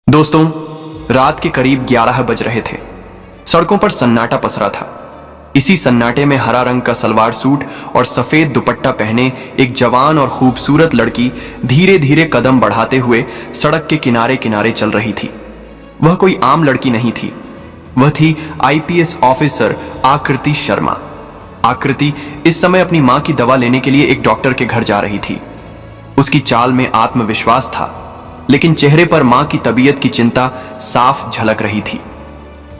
दोस्तों, रात के करीब 11 बज रहे थे। सड़कों पर सन्नाटा पसरा था। इसी सन्नाटे में हरा रंग का सलवार सूट और सफेद दुपट्टा पहने एक जवान और खूबसूरत लड़की धीरे धीरे कदम बढ़ाते हुए सड़क के किनारे किनारे चल रही थी। वह कोई आम लड़की नहीं थी, वह थी आईपीएस ऑफिसर आकृति शर्मा। आकृति इस समय अपनी मां की दवा लेने के लिए एक डॉक्टर के घर जा रही थी। उसकी चाल में आत्मविश्वास था, लेकिन चेहरे पर मां की तबीयत की चिंता साफ झलक रही थी।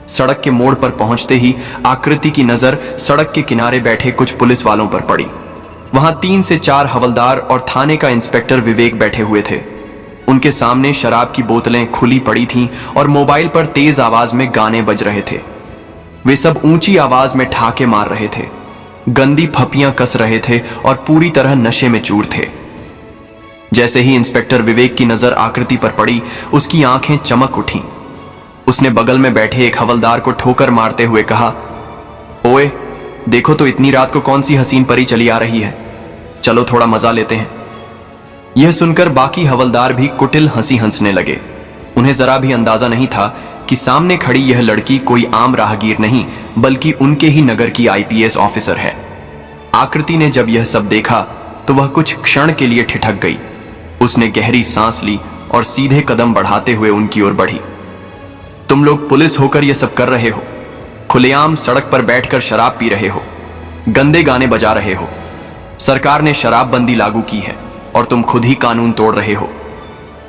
सड़क के मोड़ पर पहुंचते ही आकृति की नजर सड़क के किनारे बैठे कुछ पुलिस वालों पर पड़ी। वहां 3 से 4 हवलदार और थाने का इंस्पेक्टर विवेक बैठे हुए थे। उनके सामने शराब की बोतलें खुली पड़ी थीं और मोबाइल पर तेज आवाज में गाने बज रहे थे। वे सब ऊंची आवाज में ठाके मार रहे थे, गंदी फपियां कस रहे थे और पूरी तरह नशे में चूर थे। जैसे ही इंस्पेक्टर विवेक की नजर आकृति पर पड़ी, उसकी आंखें चमक उठीं। उसने बगल में बैठे एक हवलदार को ठोकर मारते हुए कहा, ओए, देखो तो इतनी रात को कौन सी हसीन परी चली आ रही है। चलो थोड़ा मजा लेते हैं। यह सुनकर बाकी हवलदार भी कुटिल हंसी हंसने लगे। उन्हें जरा भी अंदाजा नहीं था कि सामने खड़ी यह लड़की कोई आम राहगीर नहीं, बल्कि उनके ही नगर की आईपीएस ऑफिसर है। आकृति ने जब यह सब देखा तो वह कुछ क्षण के लिए ठिठक गई। उसने गहरी सांस ली और सीधे कदम बढ़ाते हुए उनकी ओर बढ़ी। तुम लोग पुलिस होकर यह सब कर रहे हो, खुलेआम सड़क पर बैठकर शराब पी रहे हो, गंदे गाने बजा रहे हो। सरकार ने शराबबंदी लागू की है और तुम खुद ही कानून तोड़ रहे हो।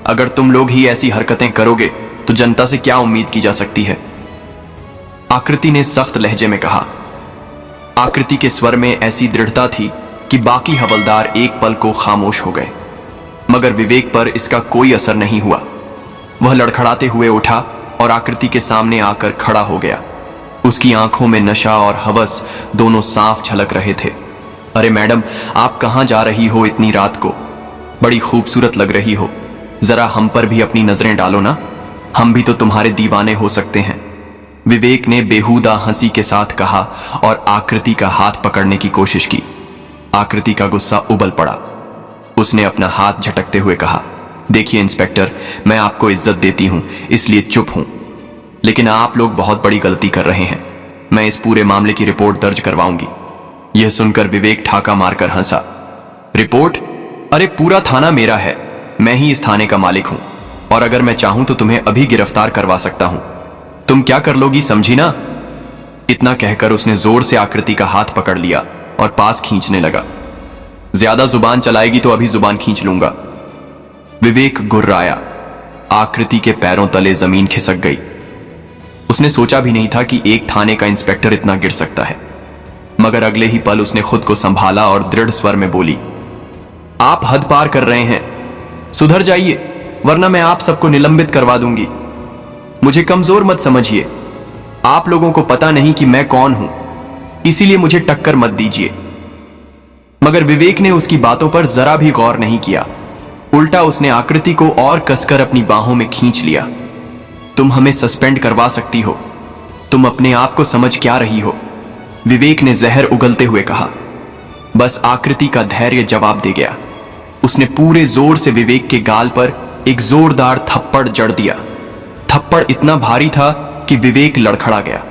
अगर तुम लोग ही ऐसी हरकतें करोगे तो जनता से क्या उम्मीद की जा सकती है? आकृति ने सख्त लहजे में कहा। आकृति के स्वर में ऐसी दृढ़ता थी कि बाकी हवलदार एक पल को खामोश हो गए, मगर विवेक पर इसका कोई असर नहीं हुआ। वह लड़खड़ाते हुए उठा और आकृति के सामने आकर खड़ा हो गया। उसकी आंखों में नशा और हवस दोनों साफ झलक रहे थे। अरे मैडम, आप कहां जा रही हो इतनी रात को? बड़ी खूबसूरत लग रही हो। जरा हम पर भी अपनी नजरें डालो ना, हम भी तो तुम्हारे दीवाने हो सकते हैं। विवेक ने बेहुदा हंसी के साथ कहा और आकृति का हाथ पकड़ने की कोशिश की। आकृति का गुस्सा उबल पड़ा। उसने अपना हाथ झटकते हुए कहा, देखिए इंस्पेक्टर, मैं आपको इज्जत देती हूं, इसलिए चुप हूं, लेकिन आप लोग बहुत बड़ी गलती कर रहे हैं। मैं इस पूरे मामले की रिपोर्ट दर्ज करवाऊंगी। यह सुनकर विवेक ठाका मारकर हंसा। रिपोर्ट? अरे पूरा थाना मेरा है, मैं ही इस थाने का मालिक हूं, और अगर मैं चाहूं तो तुम्हें अभी गिरफ्तार करवा सकता हूं। तुम क्या कर लोगी, समझी ना? इतना कहकर उसने जोर से आकृति का हाथ पकड़ लिया और पास खींचने लगा। ज्यादा जुबान चलाएगी तो अभी जुबान खींच लूंगा। विवेक गुर्राया। आकृति के पैरों तले जमीन खिसक गई। उसने सोचा भी नहीं था कि एक थाने का इंस्पेक्टर इतना गिर सकता है, मगर अगले ही पल उसने खुद को संभाला और दृढ़ स्वर में बोली, आप हद पार कर रहे हैं, सुधर जाइए वरना मैं आप सबको निलंबित करवा दूंगी। मुझे कमजोर मत समझिए, आप लोगों को पता नहीं कि मैं कौन हूं, इसीलिए मुझे टक्कर मत दीजिए। मगर विवेक ने उसकी बातों पर जरा भी गौर नहीं किया। उल्टा उसने आकृति को और कसकर अपनी बाहों में खींच लिया। तुम हमें सस्पेंड करवा सकती हो, तुम अपने आप को समझ क्या रही हो? विवेक ने जहर उगलते हुए कहा। बस आकृति का धैर्य जवाब दे गया। उसने पूरे जोर से विवेक के गाल पर एक जोरदार थप्पड़ जड़ दिया। थप्पड़ इतना भारी था कि विवेक लड़खड़ा गया।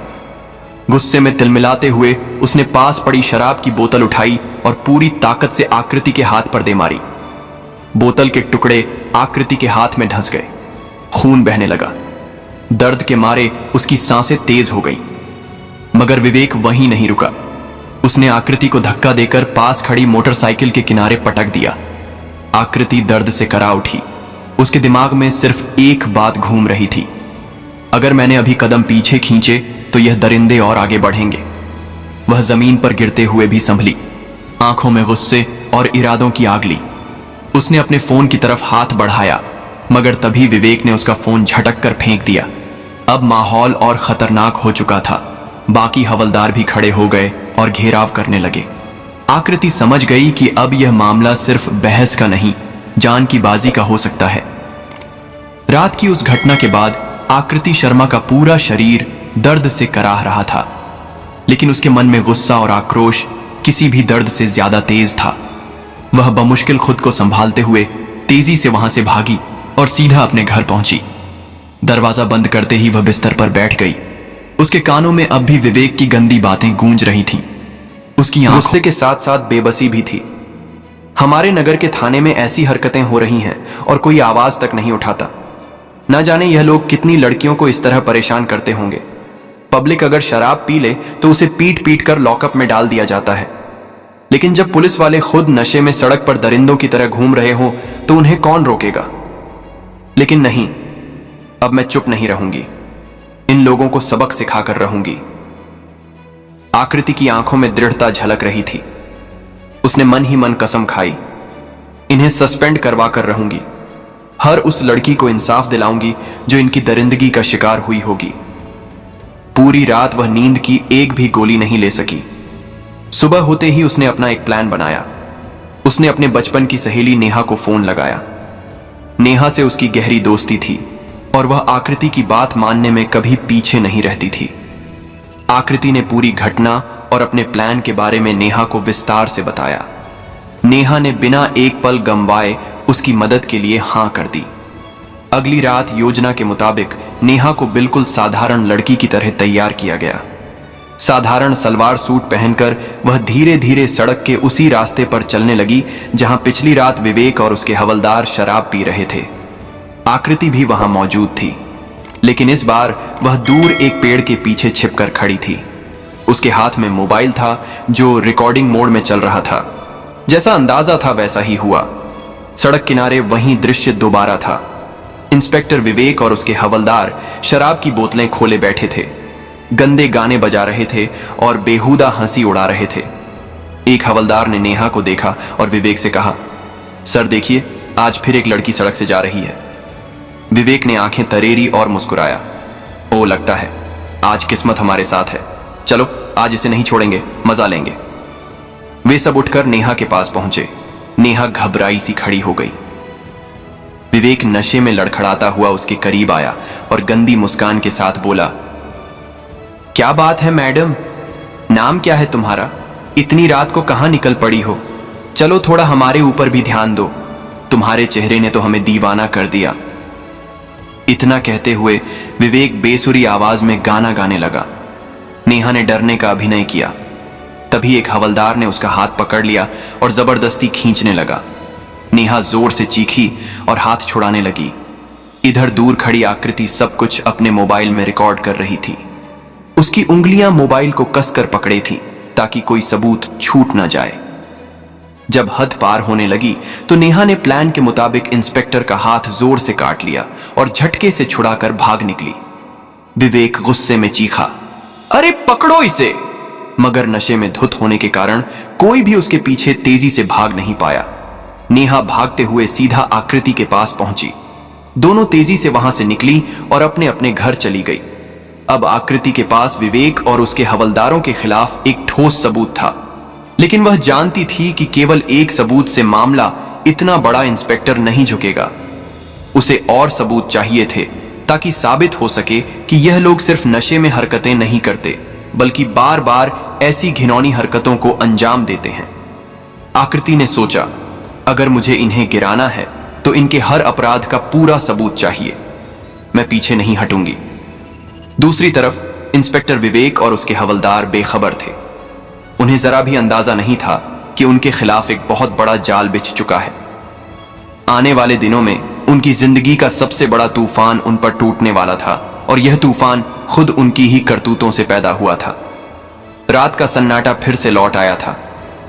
गुस्से में तिलमिलाते हुए उसने पास पड़ी शराब की बोतल उठाई और पूरी ताकत से आकृति के हाथ पर दे मारी। बोतल के टुकड़े आकृति के हाथ में धंस गए। खून बहने लगा। दर्द के मारे उसकी सांसें तेज हो गईं। मगर विवेक वहीं नहीं रुका। उसने आकृति को धक्का देकर पास खड़ी मोटरसाइकिल के किनारे पटक दिया। आकृति दर्द से करा उठी। उसके दिमाग में सिर्फ एक बात घूम रही थी, अगर मैंने अभी कदम पीछे खींचे तो यह दरिंदे और आगे बढ़ेंगे। वह जमीन पर गिरते हुए भी संभली, आंखों में गुस्से और इरादों की आग ली। उसने अपने फोन की तरफ हाथ बढ़ाया, मगर तभी विवेक ने उसका फोन झटक कर फेंक दिया। अब माहौल और खतरनाक हो चुका था। बाकी हवलदार भी खड़े हो गए और घेराव करने लगे। आकृति समझ गई कि अब यह मामला सिर्फ बहस का नहीं, जान की बाजी का हो सकता है। रात की उस घटना के बाद आकृति शर्मा का पूरा शरीर दर्द से कराह रहा था, लेकिन उसके मन में गुस्सा और आक्रोश किसी भी दर्द से ज्यादा तेज था। वह बमुश्किल खुद को संभालते हुए तेजी से वहां से भागी और सीधा अपने घर पहुंची। दरवाजा बंद करते ही वह बिस्तर पर बैठ गई। उसके कानों में अब भी विवेक की गंदी बातें गूंज रही थीं। उसकी गुस्से के साथ साथ बेबसी भी थी। हमारे नगर के थाने में ऐसी हरकतें हो रही हैं और कोई आवाज तक नहीं उठाता। न जाने यह लोग कितनी लड़कियों को इस तरह परेशान करते होंगे। पब्लिक अगर शराब पी ले तो उसे पीट पीट कर लॉकअप में डाल दिया जाता है, लेकिन जब पुलिस वाले खुद नशे में सड़क पर दरिंदों की तरह घूम रहे हो तो उन्हें कौन रोकेगा। लेकिन नहीं, अब मैं चुप नहीं रहूंगी। इन लोगों को सबक सिखाकर रहूंगी। आकृति की आंखों में दृढ़ता झलक रही थी। उसने मन ही मन कसम खाई, इन्हें सस्पेंड करवा कर रहूंगी। हर उस लड़की को इंसाफ दिलाऊंगी जो इनकी दरिंदगी का शिकार हुई होगी। पूरी रात वह नींद की एक भी गोली नहीं ले सकी। सुबह होते ही उसने अपना एक प्लान बनाया। उसने अपने बचपन की सहेली नेहा को फोन लगाया। नेहा से उसकी गहरी दोस्ती थी और वह आकृति की बात मानने में कभी पीछे नहीं रहती थी। आकृति ने पूरी घटना और अपने प्लान के बारे में नेहा को विस्तार से बताया। नेहा ने बिना एक पल गंवाए उसकी मदद के लिए हां कर दी। अगली रात योजना के मुताबिक नेहा को बिल्कुल साधारण लड़की की तरह तैयार किया गया। साधारण सलवार सूट पहनकर वह धीरे धीरे सड़क के उसी रास्ते पर चलने लगी जहां पिछली रात विवेक और उसके हवलदार शराब पी रहे थे। आकृति भी वहां मौजूद थी, लेकिन इस बार वह दूर एक पेड़ के पीछे छिपकर खड़ी थी। उसके हाथ में मोबाइल था जो रिकॉर्डिंग मोड में चल रहा था। जैसा अंदाजा था वैसा ही हुआ। सड़क किनारे वही दृश्य दोबारा था। इंस्पेक्टर विवेक और उसके हवलदार शराब की बोतलें खोले बैठे थे, गंदे गाने बजा रहे थे और बेहुदा हंसी उड़ा रहे थे। एक हवलदार ने नेहा को देखा और विवेक से कहा, सर देखिए, आज फिर एक लड़की सड़क से जा रही है। विवेक ने आंखें तरेरी और मुस्कुराया। ओ, लगता है आज किस्मत हमारे साथ है। चलो आज इसे नहीं छोड़ेंगे, मजा लेंगे। वे सब उठकर नेहा के पास पहुंचे। नेहा घबराई सी खड़ी हो गई। विवेक नशे में लड़खड़ाता हुआ उसके करीब आया और गंदी मुस्कान के साथ बोला, क्या बात है मैडम, नाम क्या है तुम्हारा? इतनी रात को कहां निकल पड़ी हो? चलो थोड़ा हमारे ऊपर भी ध्यान दो, तुम्हारे चेहरे ने तो हमें दीवाना कर दिया। इतना कहते हुए विवेक बेसुरी आवाज में गाना गाने लगा। नेहा ने डरने का अभिनय किया। तभी एक हवलदार ने उसका हाथ पकड़ लिया और जबरदस्ती खींचने लगा। नेहा जोर से चीखी और हाथ छुड़ाने लगी। इधर दूर खड़ी आकृति सब कुछ अपने मोबाइल में रिकॉर्ड कर रही थी। उसकी उंगलियां मोबाइल को कसकर पकड़े थीं ताकि कोई सबूत छूट ना जाए। जब हद पार होने लगी तो नेहा ने प्लान के मुताबिक इंस्पेक्टर का हाथ जोर से काट लिया और झटके से छुड़ाकर भाग निकली। विवेक गुस्से में चीखा, अरे पकड़ो इसे! मगर नशे में धुत होने के कारण कोई भी उसके पीछे तेजी से भाग नहीं पाया। नेहा भागते हुए सीधा आकृति के पास पहुंची। दोनों तेजी से वहां से निकली और अपने अपने घर चली गई। अब आकृति के पास विवेक और उसके हवलदारों के खिलाफ एक ठोस सबूत था, लेकिन वह जानती थी कि केवल एक सबूत से मामला इतना बड़ा इंस्पेक्टर नहीं झुकेगा। उसे और सबूत चाहिए थे ताकि साबित हो सके कि यह लोग सिर्फ नशे में हरकतें नहीं करते, बल्कि बार बार ऐसी घिनौनी हरकतों को अंजाम देते हैं। आकृति ने सोचा, अगर मुझे इन्हें गिराना है तो इनके हर अपराध का पूरा सबूत चाहिए। मैं पीछे नहीं हटूंगी। दूसरी तरफ इंस्पेक्टर विवेक और उसके हवलदार बेखबर थे। उन्हें जरा भी अंदाजा नहीं था कि उनके खिलाफ एक बहुत बड़ा जाल बिछ चुका है। आने वाले दिनों में उनकी जिंदगी का सबसे बड़ा तूफान उन पर टूटने वाला था और यह तूफान खुद उनकी ही करतूतों से पैदा हुआ था। रात का सन्नाटा फिर से लौट आया था।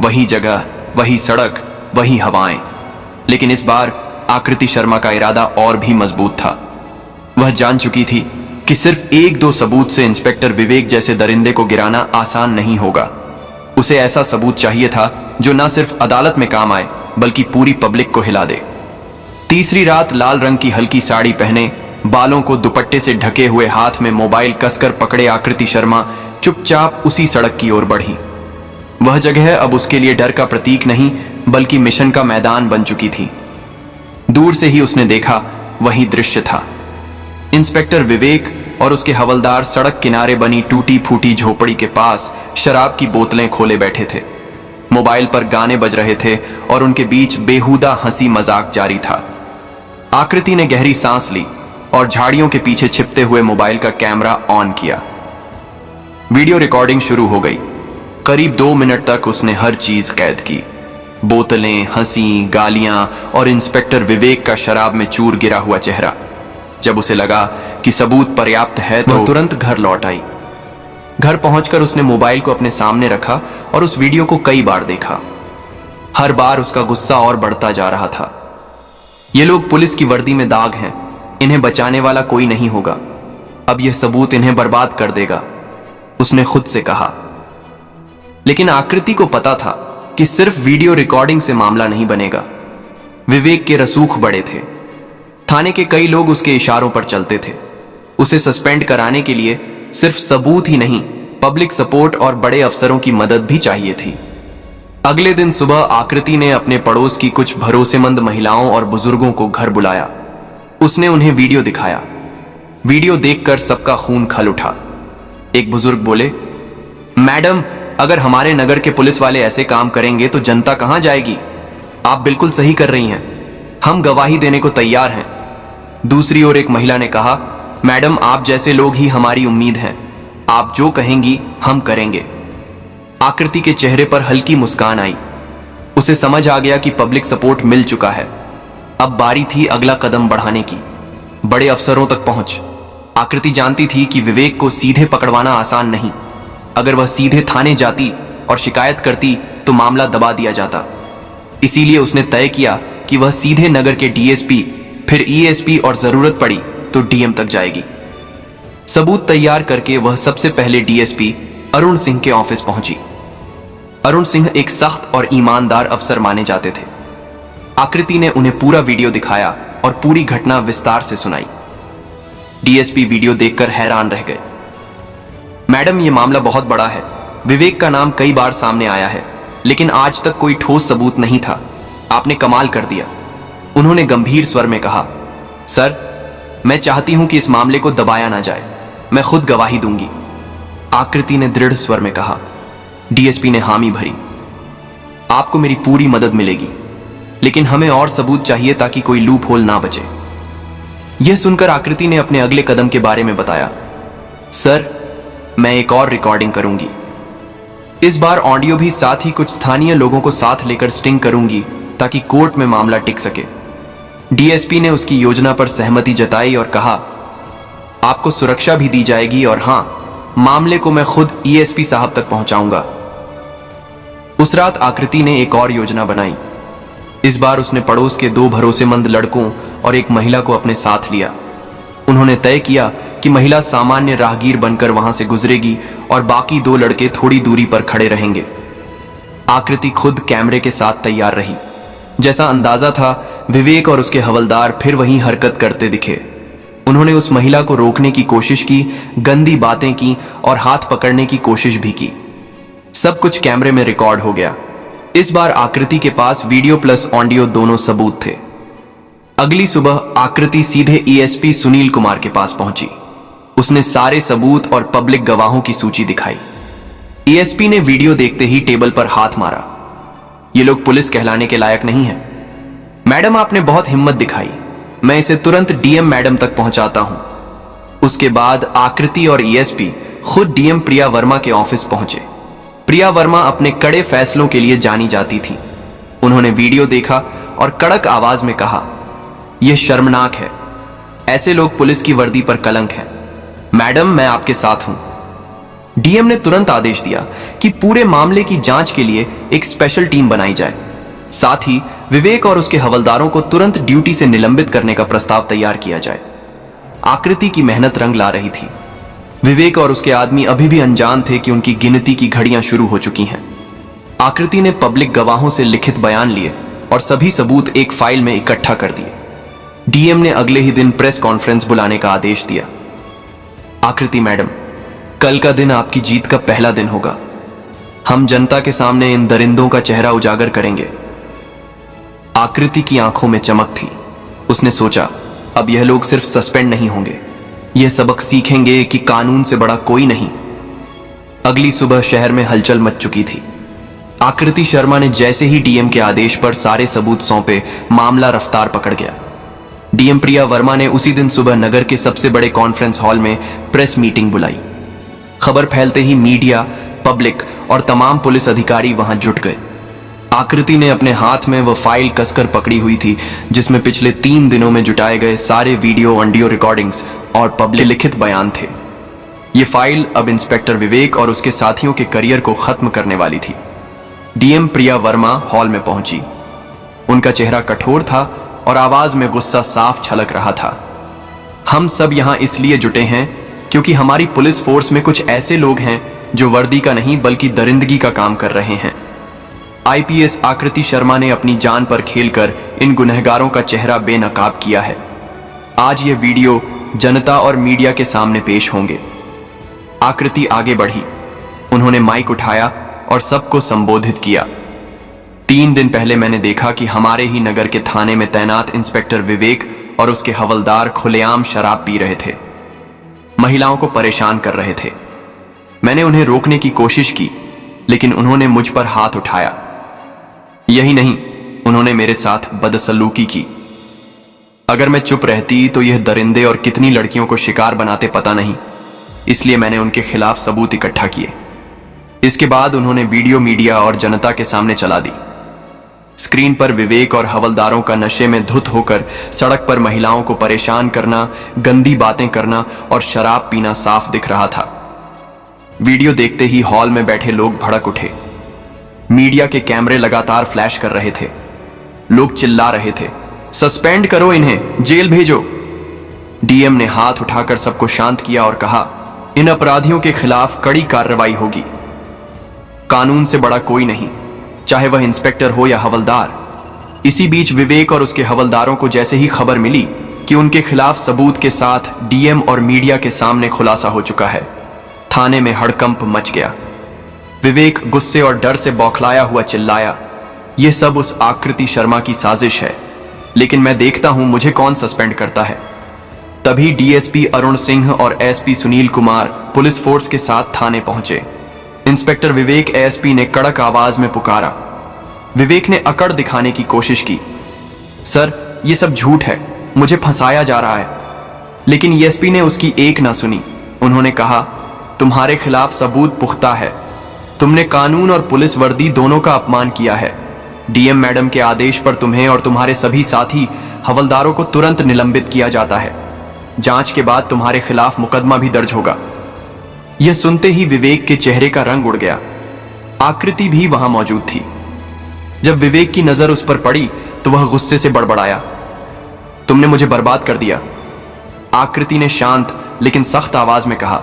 वही जगह, वही सड़क, वही हवाएं। लेकिन इस बार आकृति शर्मा का इरादा और भी मजबूत था। वह जान चुकी थी कि सिर्फ एक दो सबूत से इंस्पेक्टर विवेक जैसे दरिंदे को गिराना आसान नहीं होगा। उसे ऐसा सबूत चाहिए था जो न सिर्फ अदालत में काम आए बल्कि पूरी पब्लिक को हिला दे। तीसरी रात लाल रंग की हल्की साड़ी पहने, बालों को दुपट्टे से ढके हुए, हाथ में मोबाइल कसकर पकड़े आकृति शर्मा चुपचाप उसी सड़क की ओर बढ़ी। वह जगह अब उसके लिए डर का प्रतीक नहीं बल्कि मिशन का मैदान बन चुकी थी। दूर से ही उसने देखा, वही दृश्य था। इंस्पेक्टर विवेक और उसके हवलदार सड़क किनारे बनी टूटी फूटी झोपड़ी के पास शराब की बोतलें खोले बैठे थे। मोबाइल पर गाने बज रहे थे और उनके बीच बेहुदा हंसी मजाक जारी था। आकृति ने गहरी सांस ली। और झाड़ियों के पीछे छिपते हुए मोबाइल का कैमरा ऑन किया। वीडियो रिकॉर्डिंग शुरू हो गई। करीब 2 मिनट तक उसने हर चीज कैद की। बोतलें, हंसी, गालियां और इंस्पेक्टर विवेक का शराब में चूर गिरा हुआ चेहरा। जब उसे लगा कि सबूत पर्याप्त है तो तुरंत घर लौट आई। घर पहुंचकर उसने मोबाइल को अपने सामने रखा और उस वीडियो को कई बार देखा। हर बार उसका गुस्सा और बढ़ता जा रहा था। ये लोग पुलिस की वर्दी में दाग हैं, इन्हें बचाने वाला कोई नहीं होगा। अब यह सबूत इन्हें बर्बाद कर देगा, उसने खुद से कहा। लेकिन आकृति को पता था कि सिर्फ वीडियो रिकॉर्डिंग से मामला नहीं बनेगा। विवेक के रसूख बड़े थे। थाने के कई लोग उसके इशारों पर चलते थे। उसे सस्पेंड कराने के लिए सिर्फ सबूत ही नहीं, पब्लिक सपोर्ट और बड़े अफसरों की मदद भी चाहिए थी। अगले दिन सुबह आकृति ने अपने पड़ोस की कुछ भरोसेमंद महिलाओं और बुजुर्गों को घर बुलाया। उसने उन्हें वीडियो दिखाया। वीडियो देखकर सबका खून खल उठा। एक बुजुर्ग बोले, मैडम, अगर हमारे नगर के पुलिस वाले ऐसे काम करेंगे तो जनता कहां जाएगी? आप बिल्कुल सही कर रही हैं, हम गवाही देने को तैयार हैं। दूसरी ओर एक महिला ने कहा, मैडम, आप जैसे लोग ही हमारी उम्मीद हैं, आप जो कहेंगी हम करेंगे। आकृति के चेहरे पर हल्की मुस्कान आई। उसे समझ आ गया कि पब्लिक सपोर्ट मिल चुका है। अब बारी थी अगला कदम बढ़ाने की, बड़े अफसरों तक पहुंच। आकृति जानती थी कि विवेक को सीधे पकड़वाना आसान नहीं। अगर वह सीधे थाने जाती और शिकायत करती तो मामला दबा दिया जाता। इसीलिए उसने तय किया कि वह सीधे नगर के डीएसपी, फिर ईएसपी और जरूरत पड़ी तो डीएम तक जाएगी। सबूत तैयार करके वह सबसे पहले डीएसपी अरुण सिंह के ऑफिस पहुंची। अरुण सिंह एक सख्त और ईमानदार अफसर माने जाते थे। आकृति ने उन्हें पूरा वीडियो दिखाया और पूरी घटना विस्तार से सुनाई। डीएसपी वीडियो देखकर हैरान रह गए। मैडम, यह मामला बहुत बड़ा है। विवेक का नाम कई बार सामने आया है, लेकिन आज तक कोई ठोस सबूत नहीं था। आपने कमाल कर दिया, उन्होंने गंभीर स्वर में कहा। सर, मैं चाहती हूं कि इस मामले को दबाया ना जाए, मैं खुद गवाही दूंगी, आकृति ने दृढ़ स्वर में कहा। डीएसपी ने हामी भरी। आपको मेरी पूरी मदद मिलेगी, लेकिन हमें और सबूत चाहिए ताकि कोई लूप होल ना बचे। यह सुनकर आकृति ने अपने अगले कदम के बारे में बताया। सर, मैं एक और रिकॉर्डिंग करूंगी। इस बार ऑडियो भी, साथ ही कुछ स्थानीय लोगों को साथ लेकर स्टिंग करूंगी ताकि कोर्ट में मामला टिक सके। डीएसपी ने उसकी योजना पर सहमति जताई और कहा, आपको सुरक्षा भी दी जाएगी और हां, मामले को मैं खुद ईएसपी साहब तक पहुंचाऊंगा। उस रात आकृति ने एक और योजना बनाई। इस बार उसने पड़ोस के 2 भरोसेमंद लड़कों और एक महिला को अपने साथ लिया। उन्होंने तय किया कि महिला सामान्य राहगीर बनकर वहां से गुजरेगी और बाकी 2 लड़के थोड़ी दूरी पर खड़े रहेंगे। आकृति खुद कैमरे के साथ तैयार रही। जैसा अंदाजा था, विवेक और उसके हवलदार फिर वही हरकत करते दिखे। उन्होंने उस महिला को रोकने की कोशिश की, गंदी बातें की और हाथ पकड़ने की कोशिश भी की। सब कुछ कैमरे में रिकॉर्ड हो गया। इस बार आकृति के पास वीडियो प्लस ऑडियो दोनों सबूत थे। अगली सुबह आकृति सीधे ईएसपी सुनील कुमार के पास पहुंची। उसने सारे सबूत और पब्लिक गवाहों की सूची दिखाई। ईएसपी ने वीडियो देखते ही टेबल पर हाथ मारा। ये लोग पुलिस कहलाने के लायक नहीं हैं। मैडम, आपने बहुत हिम्मत दिखाई, मैं इसे तुरंत डीएम मैडम तक पहुंचाता हूं। उसके बाद आकृति और ईएसपी खुद डीएम प्रिया वर्मा के ऑफिस पहुंचे। प्रिया वर्मा अपने कड़े फैसलों के लिए जानी जाती थी। उन्होंने वीडियो देखा और कड़क आवाज में कहा, यह शर्मनाक है, ऐसे लोग पुलिस की वर्दी पर कलंक हैं। मैडम, मैं आपके साथ हूं। डीएम ने तुरंत आदेश दिया कि पूरे मामले की जांच के लिए एक स्पेशल टीम बनाई जाए। साथ ही विवेक और उसके हवलदारों को तुरंत ड्यूटी से निलंबित करने का प्रस्ताव तैयार किया जाए। आकृति की मेहनत रंग ला रही थी। विवेक और उसके आदमी अभी भी अनजान थे कि उनकी गिनती की घड़ियां शुरू हो चुकी हैं। आकृति ने पब्लिक गवाहों से लिखित बयान लिए और सभी सबूत एक फाइल में इकट्ठा कर दिए। डीएम ने अगले ही दिन प्रेस कॉन्फ्रेंस बुलाने का आदेश दिया। आकृति मैडम, कल का दिन आपकी जीत का पहला दिन होगा। हम जनता के सामने इन दरिंदों का चेहरा उजागर करेंगे। आकृति की आंखों में चमक थी। उसने सोचा, अब यह लोग सिर्फ सस्पेंड नहीं होंगे, यह सबक सीखेंगे कि कानून से बड़ा कोई नहीं। अगली सुबह शहर में हलचल मच चुकी थी। आकृति शर्मा ने जैसे ही डीएम के आदेश पर सारे सबूत सौंपे, मामला रफ्तार पकड़ गया। डीएम प्रिया वर्मा ने उसी दिन सुबह नगर के सबसे बड़े कॉन्फ्रेंस हॉल में प्रेस मीटिंग बुलाई। खबर फैलते ही मीडिया, पब्लिक और तमाम पुलिस अधिकारी वहां जुट गए। आकृति ने अपने हाथ में वह फाइल कसकर पकड़ी हुई थी जिसमें पिछले 3 दिनों में जुटाए गए सारे वीडियो, ऑडियो रिकॉर्डिंग्स और पब्लिक लिखित बयान थे। ये फाइल अब इंस्पेक्टर विवेक और उसके साथियों के करियर को खत्म करने वाली थी। डीएम प्रिया वर्मा हॉल में पहुंची। उनका चेहरा कठोर था और आवाज में गुस्सा साफ छलक रहा था। हम सब यहां इसलिए जुटे हैं क्योंकि हमारी पुलिस फोर्स में कुछ ऐसे लोग हैं जो वर्दी का नहीं बल्कि दरिंदगी का काम कर रहे हैं। आईपीएस आकृति शर्मा ने अपनी जान पर खेलकर इन गुनहगारों का चेहरा बेनकाब किया है। आज ये वीडियो जनता और मीडिया के सामने पेश होंगे। आकृति आगे बढ़ी। उन्होंने माइक उठाया और सबको संबोधित किया। 3 दिन पहले मैंने देखा कि हमारे ही नगर के थाने में तैनात इंस्पेक्टर विवेक और उसके हवलदार खुलेआम शराब पी रहे थे, महिलाओं को परेशान कर रहे थे। मैंने उन्हें रोकने की कोशिश की, लेकिन उन्होंने मुझ पर हाथ उठाया। यही नहीं, उन्होंने मेरे साथ बदसलूकी की। अगर मैं चुप रहती तो यह दरिंदे और कितनी लड़कियों को शिकार बनाते पता नहीं, इसलिए मैंने उनके खिलाफ सबूत इकट्ठा किए। इसके बाद उन्होंने वीडियो मीडिया और जनता के सामने चला दी। स्क्रीन पर विवेक और हवलदारों का नशे में धुत होकर सड़क पर महिलाओं को परेशान करना, गंदी बातें करना और शराब पीना साफ दिख रहा था। वीडियो देखते ही हॉल में बैठे लोग भड़क उठे। मीडिया के कैमरे लगातार फ्लैश कर रहे थे। लोग चिल्ला रहे थे, सस्पेंड करो इन्हें, जेल भेजो। डीएम ने हाथ उठाकर सबको शांत किया और कहा, इन अपराधियों के खिलाफ कड़ी कार्रवाई होगी। कानून से बड़ा कोई नहीं, चाहे वह इंस्पेक्टर हो या हवलदार। इसी बीच विवेक और उसके हवलदारों को जैसे ही खबर मिली कि उनके खिलाफ सबूत के साथ डीएम और मीडिया के सामने खुलासा हो चुका है, थाने में हड़कंप मच गया। विवेक गुस्से और डर से बौखलाया हुआ चिल्लाया, यह सब उस आकृति शर्मा की साजिश है, लेकिन मैं देखता हूं मुझे कौन सस्पेंड करता है। तभी डीएसपी अरुण सिंह और SP Sunil Kumar police force के साथ थाने पहुंचे। इंस्पेक्टर विवेक एएसपी ने कड़क आवाज में पुकारा। विवेक ने अकड़ दिखाने की कोशिश की, सर ये सब झूठ है, मुझे फंसाया जा रहा है। लेकिन एएसपी ने उसकी एक ना सुनी। उन्होंने कहा, तुम्हारे खिलाफ सबूत पुख्ता है, तुमने कानून और पुलिस वर्दी दोनों का अपमान किया है। डीएम मैडम के आदेश पर तुम्हें और तुम्हारे सभी साथी हवलदारों को तुरंत निलंबित किया जाता है। जांच के बाद तुम्हारे खिलाफ मुकदमा भी दर्ज होगा। यह सुनते ही विवेक के चेहरे का रंग उड़ गया। आकृति भी वहां मौजूद थी। जब विवेक की नजर उस पर पड़ी तो वह गुस्से से बड़बड़ाया, तुमने मुझे बर्बाद कर दिया। आकृति ने शांत लेकिन सख्त आवाज में कहा,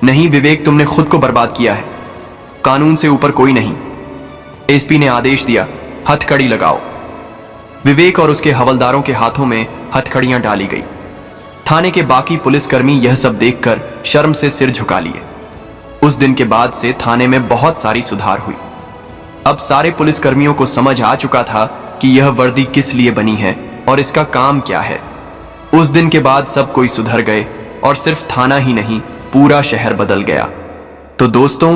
नहीं विवेक, तुमने खुद को बर्बाद किया है, कानून से ऊपर कोई नहीं। एसपी ने आदेश दिया, हथकड़ी लगाओ। विवेक और उसके हवलदारों के हाथों में हथकड़ियां डाली गई। थाने के बाकी पुलिसकर्मी यह सब देखकर शर्म से सिर झुका लिए। उस दिन के बाद से थाने में बहुत सारी सुधार हुई। अब सारे पुलिसकर्मियों को समझ आ चुका था कि यह वर्दी किस लिए बनी है और इसका काम क्या है। उस दिन के बाद सब कोई सुधर गए और सिर्फ थाना ही नहीं, पूरा शहर बदल गया। तो दोस्तों,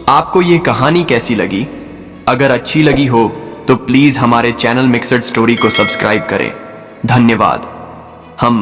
आपको यह कहानी कैसी लगी? अगर अच्छी लगी हो तो प्लीज हमारे चैनल मिक्सड स्टोरी को सब्सक्राइब करें। धन्यवाद।